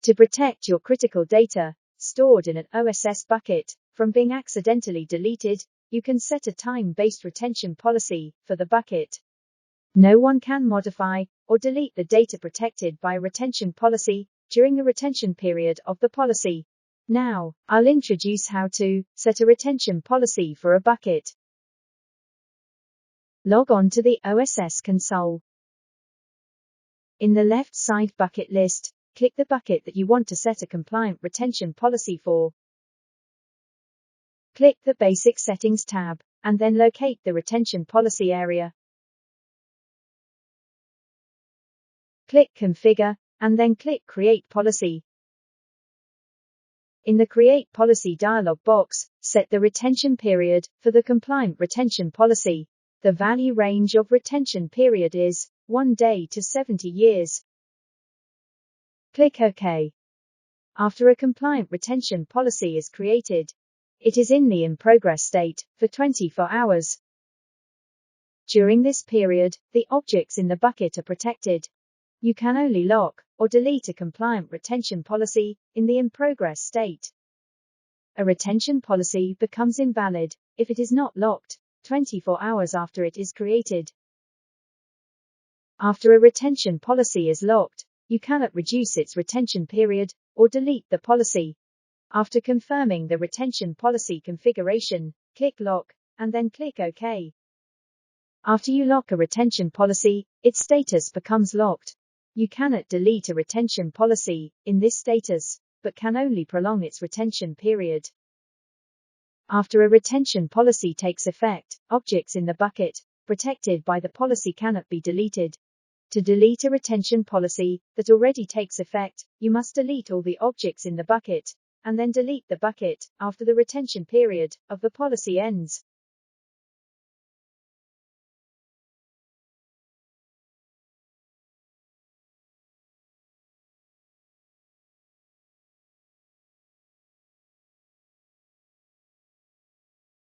To protect your critical data, stored in an OSS bucket, from being accidentally deleted, you can set a time-based retention policy for the bucket. No one can modify or delete the data protected by a retention policy during the retention period of the policy. Now, I'll introduce how to set a retention policy for a bucket. Log on to the OSS console. In the left side bucket list, click the bucket that you want to set a compliant retention policy for. Click the Basic Settings tab, and then locate the retention policy area. Click Configure, and then click Create Policy. In the Create Policy dialog box, set the retention period for the compliant retention policy. The value range of retention period is 1 day to 70 years. Click OK. After a compliant retention policy is created, it is in the in-progress state for 24 hours. During this period, the objects in the bucket are protected. You can only lock or delete a compliant retention policy in the in-progress state. A retention policy becomes invalid if it is not locked 24 hours after it is created. After a retention policy is locked, you cannot reduce its retention period or delete the policy. After confirming the retention policy configuration, click Lock, and then click OK. After you lock a retention policy, its status becomes locked. You cannot delete a retention policy in this status, but can only prolong its retention period. After a retention policy takes effect, objects in the bucket protected by the policy cannot be deleted. To delete a retention policy that already takes effect, you must delete all the objects in the bucket, and then delete the bucket after the retention period of the policy ends.